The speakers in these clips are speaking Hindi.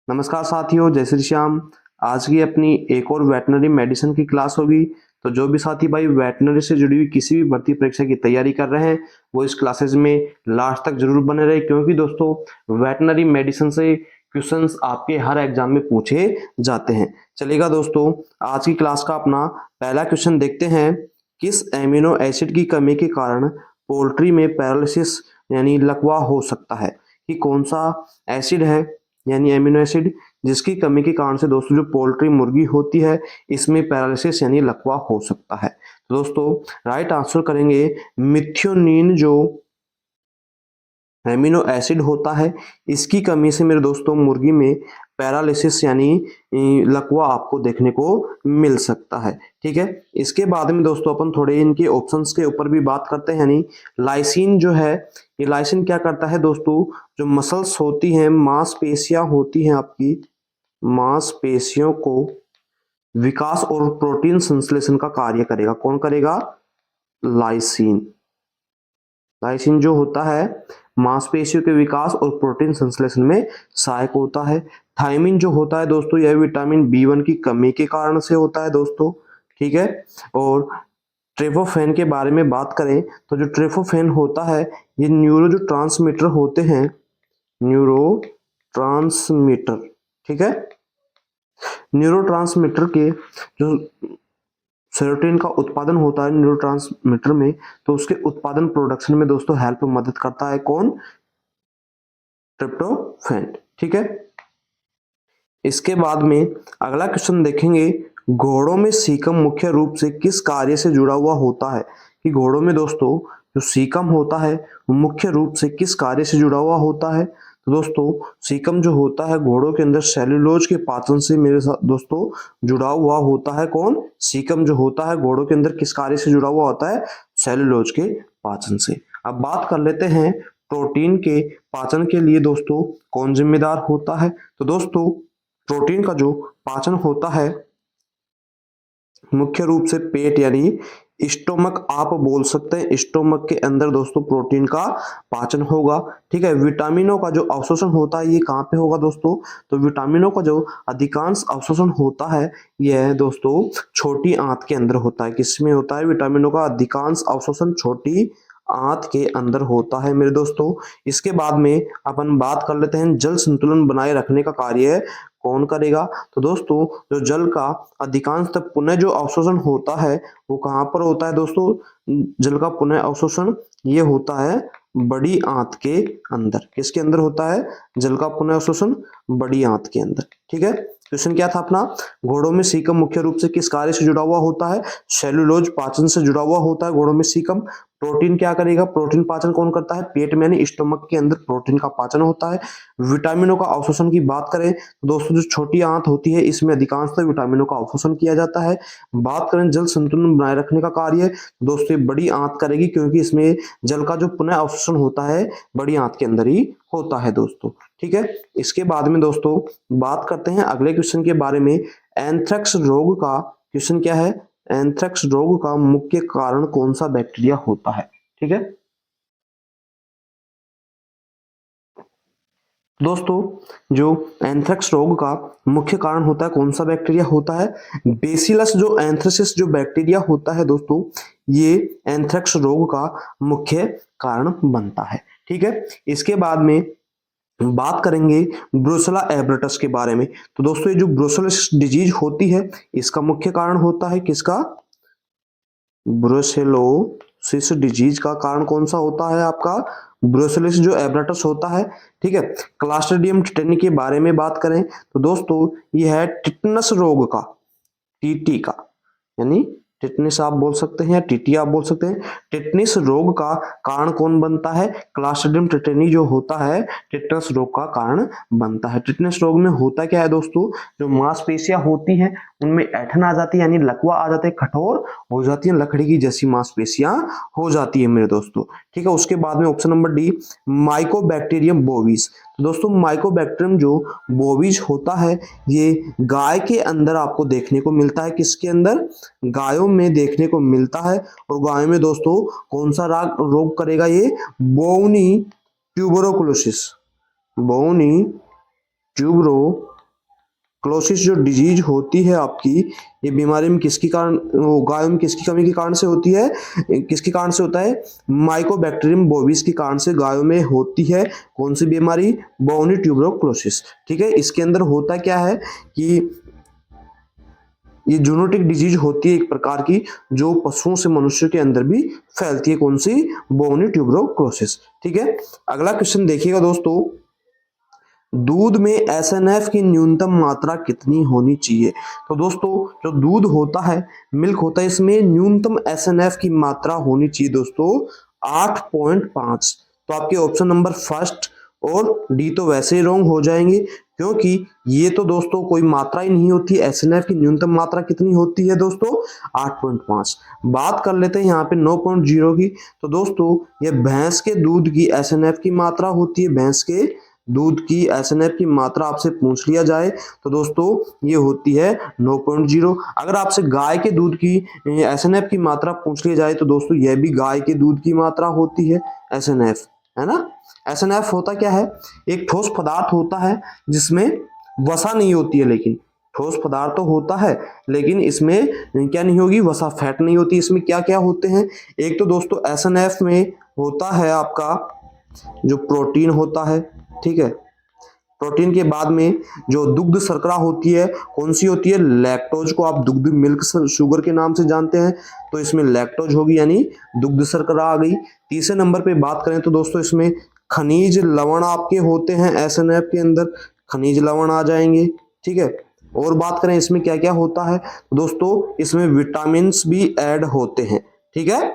नमस्कार साथियों, जय श्री श्याम। आज की अपनी एक और वेटनरी मेडिसिन की क्लास होगी। तो जो भी साथी भाई वेटनरी से जुड़ी हुई किसी भी भर्ती परीक्षा की तैयारी कर रहे हैं वो इस क्लासेस में लास्ट तक जरूर बने रहे, क्योंकि दोस्तों वेटनरी मेडिसिन से क्वेश्चंस आपके हर एग्जाम में पूछे जाते हैं। चलेगा दोस्तों, आज की क्लास का अपना पहला क्वेश्चन देखते हैं। किस एमिनो एसिड की कमी के कारण पोल्ट्री में पैरालिसिस यानी लकवा हो सकता है? कि कौन सा एसिड है यानी एमिनो एसिड जिसकी कमी के कारण से दोस्तों जो पोल्ट्री मुर्गी होती है इसमें पैरालिसिस यानी लकवा हो सकता है। तो दोस्तों राइट आंसर करेंगे मिथ्योनिन। जो एमिनो एसिड होता है इसकी कमी से मेरे दोस्तों मुर्गी में पैरालिसिस यानी लकवा आपको देखने को मिल सकता है। ठीक है, इसके बाद में दोस्तों अपन थोड़े इनके ऑप्शंस के ऊपर भी बात करते हैं। यानी लाइसिन जो है, ये लाइसिन क्या करता है दोस्तों? जो मसल्स होती हैं, मांसपेशियां होती हैं, आपकी मांसपेशियों को विकास और प्रोटीन संश्लेषण का कार्य करेगा। कौन करेगा? लाइसिन। लाइसिन जो होता है मांसपेशियों के विकास और प्रोटीन संश्लेषण में सहायक होता है। थायमिन जो होता है दोस्तों यह विटामिन बी1 की कमी के कारण से होता है दोस्तों। ठीक है, और ट्रिप्टोफैन के बारे में बात करें तो जो ट्रिप्टोफैन होता है ये न्यूरो जो ट्रांसमीटर होते हैं, न्यूरो ट्रांसमीटर। ठीक है, न्यूरोट्रांसमीटर के जो सेरोटोनिन का उत्पादन होता है न्यूरोट्रांसमीटर में, तो उसके उत्पादन प्रोडक्शन में दोस्तों हेल्प मदद करता है कौन? ट्रिप्टोफैन। ठीक है, इसके बाद में अगला क्वेश्चन देखेंगे। घोड़ों में सीकम मुख्य रूप से किस कार्य से जुड़ा हुआ होता है? कि घोड़ों में दोस्तों जो सीकम होता है वो मुख्य रूप से किस कार्य से जुड़ा हुआ होता है? तो दोस्तों सीकम जो होता है घोड़ों के अंदर सेल्यूलोज के पाचन से मेरे साथ दोस्तों जुड़ा हुआ होता है। कौन? सीकम जो होता है घोड़ों के अंदर किस कार्य से जुड़ा हुआ होता है? सेल्यूलोज के पाचन से। अब बात कर लेते हैं प्रोटीन के पाचन के लिए दोस्तों कौन जिम्मेदार होता है? तो दोस्तों प्रोटीन का जो पाचन होता है मुख्य रूप से पेट यानी स्टोमक आप बोल सकते हैं, स्टोमक के अंदर दोस्तों प्रोटीन का पाचन होगा। ठीक है, विटामिनों का जो अवशोषण होता है ये कहाँ पे होगा दोस्तों? तो विटामिनों का जो अधिकांश अवशोषण होता है यह दोस्तों छोटी आंत के अंदर होता है। किसमें होता है? विटामिनों का अधिकांश अवशोषण छोटी आंत के अंदर होता है मेरे दोस्तों। इसके बाद में अपन बात कर लेते हैं जल संतुलन बनाए रखने का कार्य कौन करेगा? तो दोस्तों जो जल का अधिकांश तक पुनः जो अवशोषण होता है वो कहाँ पर होता है दोस्तों? जल का पुनः अवशोषण ये होता है बड़ी आंत के अंदर। किसके अंदर होता है जल का पुनः अवशोषण? बड़ी आंत के अंदर। ठीक है, क्वेश्चन क्या था अपना? घोड़ों में सीकम मुख्य रूप से किस कार्य से जुड़ा हुआ होता है? सेल्यूलोज पाचन से जुड़ा हुआ होता है घोड़ों में सीकम। प्रोटीन क्या करेगा? प्रोटीन पाचन कौन करता है? पेट में यानी स्टोमक के अंदर प्रोटीन का पाचन होता है। विटामिनों का अवशोषण की बात करें तो दोस्तों जो छोटी आंत होती है इसमें अधिकांशतः विटामिनों का अवशोषण किया जाता है। बात करें जल संतुलन बनाए रखने का कार्य दोस्तों ये बड़ी आंत करेगी, क्योंकि इसमें जल का जो पुनः अवशोषण होता है बड़ी आंत के अंदर ही होता है दोस्तों। ठीक है, इसके बाद में दोस्तों बात करते हैं अगले क्वेश्चन के बारे में। एंथ्रेक्स रोग का क्वेश्चन क्या है? एंथ्रेक्स रोग का मुख्य कारण कौन सा बैक्टीरिया होता है? ठीक है दोस्तों, जो एंथ्रेक्स रोग का मुख्य कारण होता है कौन सा बैक्टीरिया होता है? बेसिलस जो एंथ्रेसिस जो बैक्टीरिया होता है दोस्तों ये एंथ्रेक्स रोग का मुख्य कारण बनता है। ठीक है, इसके बाद में बात करेंगे ब्रुसेला एब्रेटस के बारे में। तो दोस्तों ये जो ब्रुसेलोसिस डिजीज होती है इसका मुख्य कारण होता है किसका? ब्रुसेलोसिस डिजीज का कारण कौन सा होता है आपका? ब्रुसेलोसिस जो एब्रेटस होता है। ठीक है, क्लास्ट्रीडियम टिटेनी के बारे में बात करें तो दोस्तों ये है टिटनस रोग का, टीटी का, यानी टिटनिस आप बोल सकते हैं या टीटी आप बोल सकते हैं। टिटनिस रोग का कारण कौन बनता है? क्लास्ट्रीडियम टिटेनी जो होता है टिटनस रोग का कारण बनता है। टिटनिस रोग में होता क्या है दोस्तों? जो मांसपेशियां होती हैं उनमें ऐठन आ जाती है यानी लकवा आ जाते हैं, कठोर हो जाती है, लकड़ी की जैसी मांसपेशियां हो जाती है मेरे दोस्तों। ठीक है, उसके बाद में option number D Mycobacterium bovis. तो दोस्तों माइकोबैक्टीरियम जो बोविज होता है ये गाय के अंदर आपको देखने को मिलता है। किसके अंदर? गायों में देखने को मिलता है। और गायों में दोस्तों कौन सा रोग करेगा ये? बोवनी ट्यूबरोकुलोसिस, बोवनी ट्यूबरो क्लोसिस जो डिजीज होती है आपकी, ये बीमारी में किसकी कारण, गायों में किसकी कमी के कारण से होती है, किसके कारण से होता है, माइकोबैक्टीरियम बोविस के कारण से गायों में होती है। कौन सी बीमारी, बोनी ट्यूबरोक्लोसिस। ठीक है, इसके अंदर होता क्या है कि ये जूनोटिक डिजीज होती है एक प्रकार की, जो पशुओं से मनुष्य के अंदर भी फैलती है। कौन सी, बोनी ट्यूबरोक्लोसिस। ठीक है, अगला क्वेश्चन देखिएगा दोस्तों, दूध में एसएनएफ की न्यूनतम मात्रा कितनी होनी चाहिए। तो दोस्तों जो दूध होता है, मिल्क होता है, इसमें न्यूनतम एसएनएफ की मात्रा होनी चाहिए दोस्तों 8.5। तो आपके ऑप्शन नंबर फर्स्ट और डी तो वैसे ही रॉन्ग हो जाएंगे, क्योंकि ये तो दोस्तों कोई मात्रा ही नहीं होती। एसएनएफ की न्यूनतम मात्रा कितनी होती है दोस्तों, 8.5। बात कर लेते हैं यहाँ पे 9.0 की। तो दोस्तों ये भैंस के दूध की एसएनएफ की मात्रा होती है, भैंस के दूध की एसएनएफ की मात्रा आपसे पूछ लिया जाए तो दोस्तों ये होती है 9.0। अगर आपसे गाय के दूध की एसएनएफ की मात्रा पूछ लिया जाए तो दोस्तों यह भी गाय के दूध की मात्रा होती है एसएनएफ, है ना। एसएनएफ होता क्या है, एक ठोस पदार्थ होता है जिसमें वसा नहीं होती है, लेकिन ठोस पदार्थ तो होता है लेकिन इसमें क्या नहीं होगी, वसा, फैट नहीं होती। इसमें क्या क्या होते हैं, एक तो दोस्तों एसएनएफ में होता है आपका जो प्रोटीन होता है, ठीक है। प्रोटीन के बाद में जो दुग्ध शर्करा होती है, कौन सी होती है, लैक्टोज को आप दुग्ध मिल्क शुगर के नाम से जानते हैं, तो इसमें लैक्टोज होगी यानी दुग्ध शर्करा आ गई। तीसरे नंबर पे बात करें तो दोस्तों इसमें खनिज लवण आपके होते हैं, एसएनएफ के अंदर खनिज लवण आ जाएंगे, ठीक है। और बात करें इसमें क्या क्या होता है दोस्तों, इसमें विटामिन भी ऐड होते हैं, ठीक है,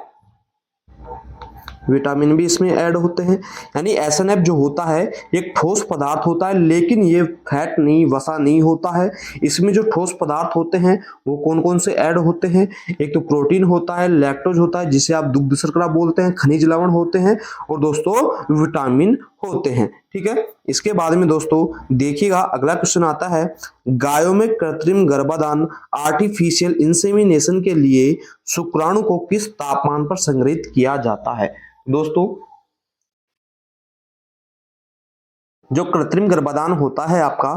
विटामिन भी इसमें ऐड होते हैं। यानी एसएनएफ जो होता है एक ठोस पदार्थ होता है, लेकिन ये फैट नहीं, वसा नहीं होता है। इसमें जो ठोस पदार्थ होते हैं वो कौन कौन से ऐड होते हैं, एक तो प्रोटीन होता है, लैक्टोज होता है जिसे आप दुग्ध शर्करा बोलते हैं, खनिज लवण होते हैं और दोस्तों विटामिन होते हैं, ठीक है। इसके बाद में दोस्तों देखिएगा अगला क्वेश्चन आता है, गायों में कृत्रिम गर्भाधान आर्टिफिशियल इंसेमिनेशन के लिए शुक्राणु को किस तापमान पर संग्रहित किया जाता है। दोस्तों जो कृत्रिम गर्भाधान होता है आपका,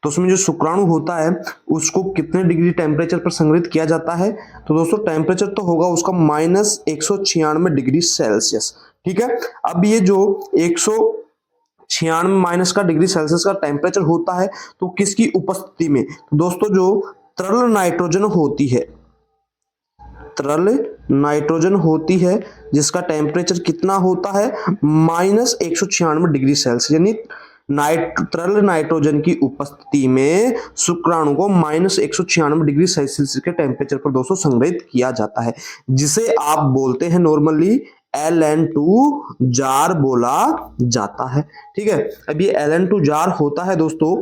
तो उसमें जो शुक्राणु होता है उसको कितने डिग्री टेम्परेचर पर संग्रहित किया जाता है। तो दोस्तों टेम्परेचर तो होगा उसका -196 डिग्री सेल्सियस, ठीक है। अब ये जो 196 माइनस का डिग्री सेल्सियस का टेम्परेचर होता है तो किसकी उपस्थिति में, तो दोस्तों जो तरल नाइट्रोजन होती है, तरल नाइट्रोजन होती है जिसका टेम्परेचर कितना होता है -196 डिग्री सेल्सियस, यानी तरल नाइट्रोजन की उपस्थिति में शुक्राणु को -196 डिग्री सेल्सियस के टेम्परेचर पर दोस्तों संग्रहित किया जाता है, जिसे आप बोलते हैं नॉर्मली LN2 जार बोला जाता है, ठीक है। अब ये LN2 जार होता है दोस्तों,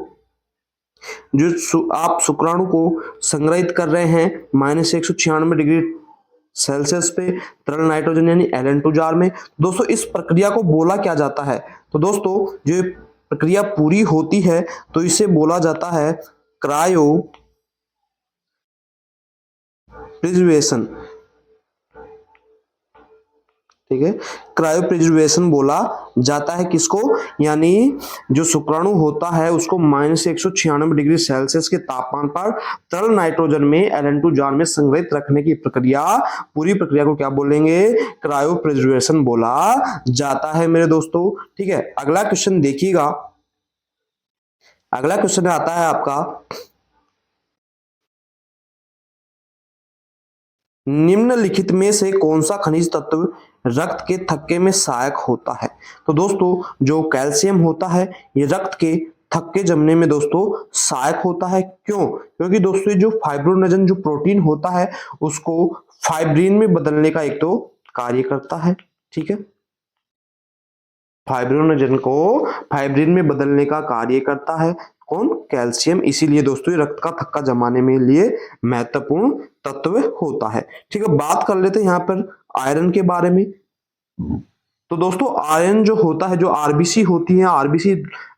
जो आप शुक्राणु को संग्रहित कर रहे हैं -196 डिग्री सेल्सियस पे तरल नाइट्रोजन यानी LN2 जार में। दोस्तों इस प्रक्रिया को बोला क्या जाता है, तो दोस्तों जो प्रक्रिया पूरी होती है तो इसे बोला जाता है क्रायो प्रिजर्वेशन, ठीक है, क्रायो प्रिजर्वेशन बोला जाता है किसको, यानी जो शुक्राणु होता है उसको -196 डिग्री सेल्सियस के तापमान पर तरल नाइट्रोजन में LN2 जार में संग्रहित रखने की प्रक्रिया, पूरी प्रक्रिया को क्या बोलेंगे, क्रायो प्रिजर्वेशन बोला जाता है मेरे दोस्तों, ठीक है। अगला क्वेश्चन देखिएगा, अगला क्वेश्चन आता है आपका, निम्नलिखित में से कौन सा खनिज तत्व रक्त के थक्के में सहायक होता है। तो दोस्तों जो कैल्शियम होता है ये रक्त के थक्के जमने में दोस्तों सहायक होता है। क्यों, क्योंकि दोस्तों जो फाइब्रोनेजन जो प्रोटीन होता है उसको फाइब्रिन में बदलने का एक तो कार्य करता है, ठीक है, फाइब्रोनेजन को फाइब्रिन में बदलने का कार्य करता है कौन, कैल्शियम। इसीलिए दोस्तों ये रक्त का थक्का जमाने में लिए महत्वपूर्ण तत्व होता है, ठीक है। बात कर लेते हैं यहाँ पर आयरन के बारे में। तो दोस्तों आयरन जो होता है, जो आरबीसी होती है, आरबीसी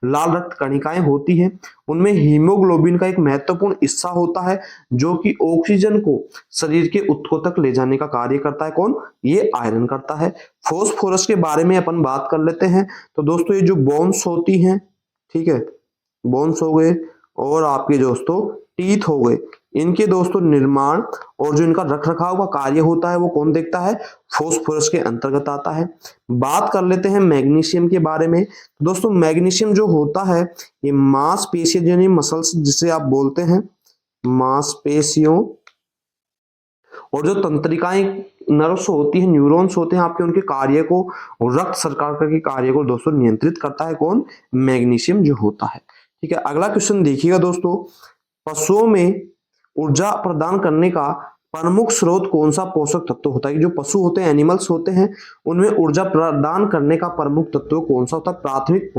लाल रक्त कणिकाएं होती हैं, उनमें हीमोग्लोबिन का एक महत्वपूर्ण हिस्सा होता है जो कि ऑक्सीजन को शरीर के ऊतकों तक ले जाने का कार्य करता है कौन, ये आयरन करता है। फॉस्फोरस के बारे में अपन बात कर लेते हैं। तो दोस्तों ये जो बोन्स होती हैं, ठीक है, बोन्स हो गए और आपके दोस्तों टीथ हो गए, इनके दोस्तों निर्माण और जो इनका रख रखाव का कार्य होता है वो कौन देखता है, फास्फोरस के अंतर्गत आता है। बात कर लेते हैं मैग्नीशियम के बारे में। दोस्तों मैग्नीशियम जो होता है ये मांसपेशियों यानी मसल्स जिसे आप बोलते हैं, मांसपेशियों और जो तंत्रिकाएं नर्व्स होती हैं, न्यूरॉन्स होते हैं आपके, उनके कार्य को, रक्त शर्करा के कार्य को दोस्तों नियंत्रित करता है कौन, मैग्नीशियम जो होता है। ठीक है, अगला क्वेश्चन देखिएगा दोस्तों, पशुओं में ऊर्जा प्रदान करने का प्रमुख स्रोत कौन सा पोषक तत्व होता है। जो पशु होते हैं, एनिमल्स होते हैं, उनमें ऊर्जा प्रदान करने का प्रमुख तत्व कौन सा होता है, प्राथमिक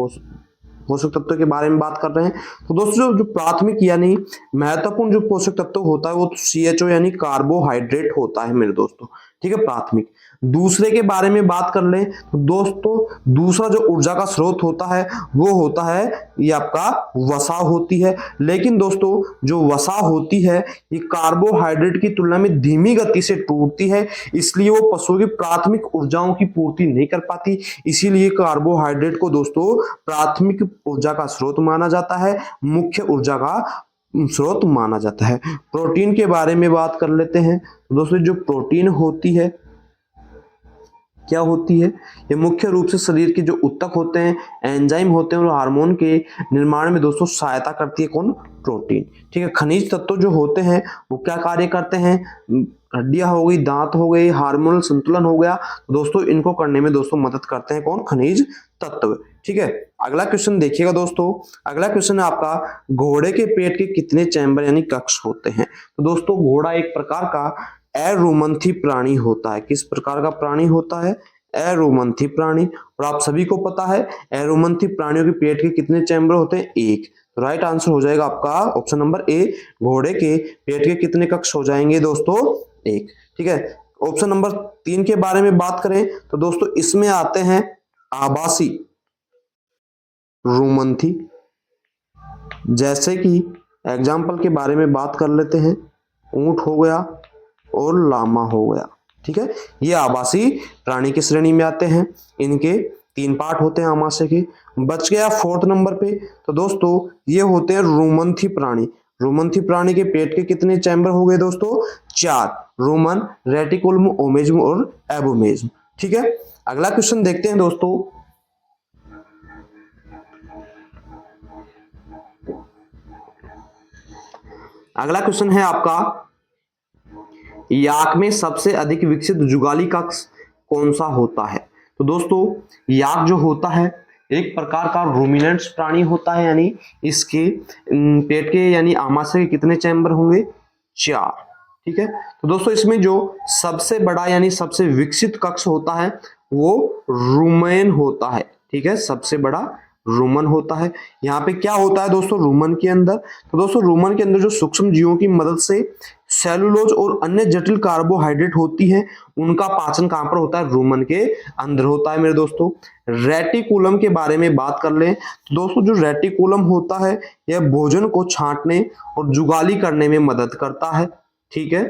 पोषक तत्व के बारे में बात कर रहे हैं। तो दोस्तों जो प्राथमिक यानी महत्वपूर्ण जो पोषक तत्व होता है वो CHO यानी कार्बोहाइड्रेट होता है मेरे दोस्तों। ठीक है, प्राथमिक। दूसरे के बारे में बात कर लें तो दोस्तों दूसरा जो ऊर्जा का स्रोत होता है वो होता है ये आपका वसा होती है। लेकिन दोस्तों जो वसा होती है ये कार्बोहाइड्रेट की तुलना में धीमी गति से टूटती है, इसलिए वो पशुओं की प्राथमिक ऊर्जाओं की पूर्ति नहीं कर पाती। इसीलिए कार्बोहाइड्रेट को दोस्तों प्राथमिक ऊर्जा का स्रोत माना जाता है, मुख्य ऊर्जा का स्रोत माना जाता है। प्रोटीन के बारे में बात कर लेते हैं। दोस्तों जो प्रोटीन होती है क्या होती है, ये मुख्य रूप से शरीर के जो ऊतक होते हैं, एंजाइम होते हैं और हार्मोन के निर्माण में दोस्तों सहायता करती है कौन, प्रोटीन। ठीक है, खनिज तत्व जो होते हैं वो क्या कार्य करते हैं, हड्डियां हो गई, दांत हो गई, हार्मोनल संतुलन हो गया, दोस्तों इनको करने में दोस्तों मदद करते हैं कौन, खनिज तत्व। ठीक है, अगला क्वेश्चन देखिएगा दोस्तों, अगला क्वेश्चन है आपका, घोड़े के पेट के कितने चैम्बर यानी कक्ष होते हैं। तो दोस्तों घोड़ा एक प्रकार का एरोमंथी प्राणी होता है। किस प्रकार का प्राणी होता है, एरोमंथी प्राणी। और आप सभी को पता है एरोमंथी प्राणियों के पेट के कितने चैम्बर होते हैं, एक। तो राइट आंसर हो जाएगा आपका ऑप्शन नंबर ए, घोड़े के पेट के कितने कक्ष हो जाएंगे दोस्तों, एक। ठीक है, ऑप्शन नंबर 3 के बारे में बात करें तो दोस्तों इसमें आते हैं आभासी रुमंथी। जैसे कि एग्जाम्पल के बारे में बात कर लेते हैं, ऊंट हो गया और लामा हो गया। ठीक है, ये आभासी प्राणी की श्रेणी में आते हैं, इनके 3 पार्ट होते हैं आमाशय के। बच गया 4th नंबर पे, तो दोस्तों ये होते हैं रुमंथी प्राणी। रुमंथी प्राणी के पेट के कितने चैम्बर हो गए दोस्तों, 4, रुमन, रेटिकुलम, ओमेज्म और एबोमेज्म। ठीक है, अगला क्वेश्चन देखते हैं दोस्तों, अगला क्वेश्चन है आपका, याक में सबसे अधिक विकसित जुगाली कक्ष कौन सा होता है। तो दोस्तों याक जो होता है एक प्रकार का रूमिनेंट्स प्राणी होता है, यानी इसके पेट के यानी आमाशय के कितने चैम्बर होंगे, 4। ठीक है, तो दोस्तों इसमें जो सबसे बड़ा यानी सबसे विकसित कक्ष होता है वो रूमेन होता है। ठीक है, सबसे बड़ा रूमन होता है। यहाँ पे क्या होता है दोस्तों रूमन के अंदर, तो दोस्तों रूमन के अंदर जो सूक्ष्म जीवों की मदद से सेलुलोज और अन्य जटिल कार्बोहाइड्रेट होती है उनका पाचन कहां पर होता है, रूमन के अंदर होता है मेरे दोस्तों। रेटिकुलम के बारे में बात कर लें तो दोस्तों जो रेटिकुलम होता है यह भोजन को छांटने और जुगाली करने में मदद करता है। ठीक है,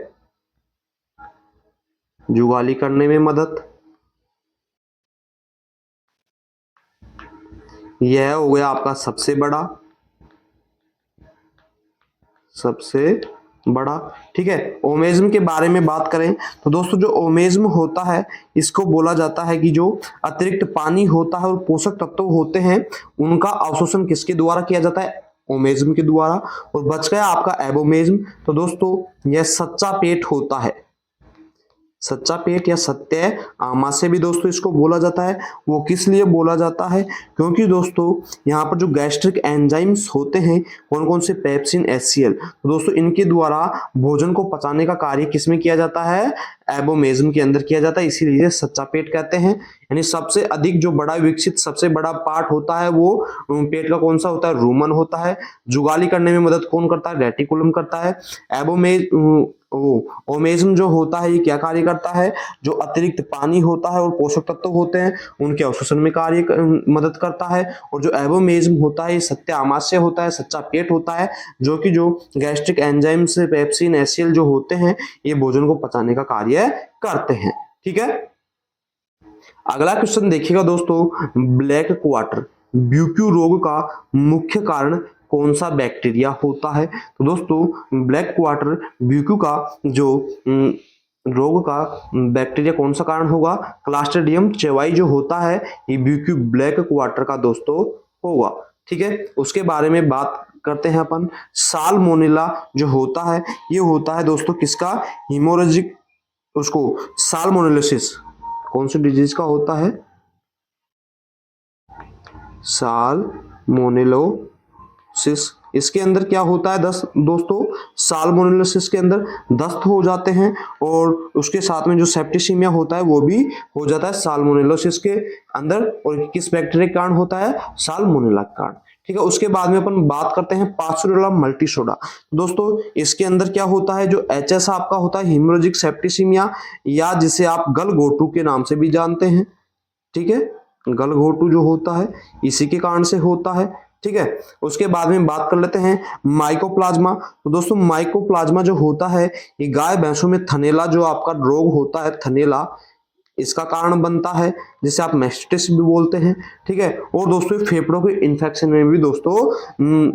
जुगाली करने में मदद, यह हो गया आपका सबसे बड़ा। ठीक है, ओमेज्म के बारे में बात करें तो दोस्तों जो ओमेज्म होता है इसको बोला जाता है कि जो अतिरिक्त पानी होता है और पोषक तत्व होते हैं उनका अवशोषण किसके द्वारा किया जाता है, ओमेज्म के द्वारा। और बच गया आपका एबोमेज्म, तो दोस्तों यह सच्चा पेट होता है, सच्चा पेट या सत्य आमाशय भी दोस्तों इसको बोला जाता है। वो किस लिए बोला जाता है, क्योंकि दोस्तों यहाँ पर जो गैस्ट्रिक एंजाइम्स होते हैं कौन कौन से, पेप्सिन, HCl, तो दोस्तों इनके द्वारा भोजन को पचाने का कार्य किसमें किया जाता है, एबोमेज्म के अंदर किया जाता है, इसीलिए सच्चा पेट कहते हैं। यानी सबसे अधिक जो बड़ा विकसित सबसे बड़ा पार्ट होता है वो पेट का कौन सा होता है, रूमन होता है। जुगाली करने में मदद कौन करता है, रेटिकुलम करता है। ओमेज्म जो होता है ये क्या कार्य करता है, जो अतिरिक्त पानी होता है और पोषक तत्व होते हैं उनके अवशोषण में मदद करता है। और जो एबोमेज्म होता है ये सत्य आमाशय होता है, सच्चा पेट होता है, जो कि जो गैस्ट्रिक एंजाइम्स, पेप्सिन, HCl जो होते हैं ये भोजन को पचाने का कार्य करते हैं। ठीक है, अगला क्वेश्चन देखिएगा दोस्तों, ब्लैक क्वार्टर ब्यूक्यू रोग का मुख्य कारण कौन सा बैक्टीरिया होता है? तो दोस्तों ब्लैक क्वार्टर ब्यूक्यू का जो रोग का बैक्टीरिया कौन सा कारण होगा? क्लास्ट्रीडियम चेवाई जो होता है ये ब्यूक्यू ब्लैक क्वार्टर का दोस्तों होगा। ठीक है, उसके बारे में बात करते हैं अपन। साल्मोनेला जो होता है ये होता है दोस्तों किसका? हिमोरेजिक, उसको साल्मोनेलोसिस कौन सी डिजीज का होता है? साल्मोनेलोसिस। इसके अंदर क्या होता है दोस्तों? साल्मोनेलोसिस के अंदर दस्त हो जाते हैं और उसके साथ में जो सेप्टिसीमिया होता है वो भी हो जाता है साल्मोनेलोसिस के अंदर। और किस बैक्टीरिया के कारण होता है? साल्मोनेला के कारण। ठीक है, उसके बाद में अपन बात करते हैं पास्चुरेला मल्टीसोडा। दोस्तों इसके अंदर क्या होता है? जो एचएस आपका होता है हिमोरेजिक सेप्टिसीमिया, या जिसे आप गलघोटू के नाम से भी जानते हैं। ठीक है, गलघोटू जो होता है इसी के कारण से होता है। ठीक है, उसके बाद में बात कर लेते हैं माइकोप्लाज्मा। तो दोस्तों माइकोप्लाज्मा जो होता है ये गाय भैंसों में थनैला जो आपका रोग होता है, थनैला, इसका कारण बनता है, जिसे आप मैस्टिस भी बोलते हैं। ठीक है, और दोस्तों फेफड़ों के इन्फेक्शन में भी दोस्तों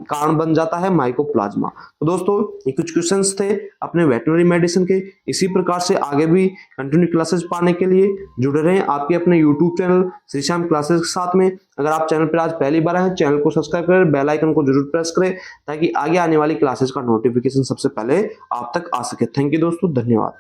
कारण बन जाता है माइकोप्लाज्मा। तो दोस्तों ये कुछ क्वेश्चंस थे अपने वेटनरी मेडिसिन के। इसी प्रकार से आगे भी कंटिन्यू क्लासेस पाने के लिए जुड़े रहें आपके अपने YouTube channel Shri Shyam classes के साथ में। अगर आप चैनल पर आज पहली बार आए, चैनल को सब्सक्राइब करें, बेल आइकन को जरूर प्रेस करें ताकि आगे आने वाली क्लासेस का नोटिफिकेशन सबसे पहले आप तक आ सके। थैंक यू दोस्तों, धन्यवाद।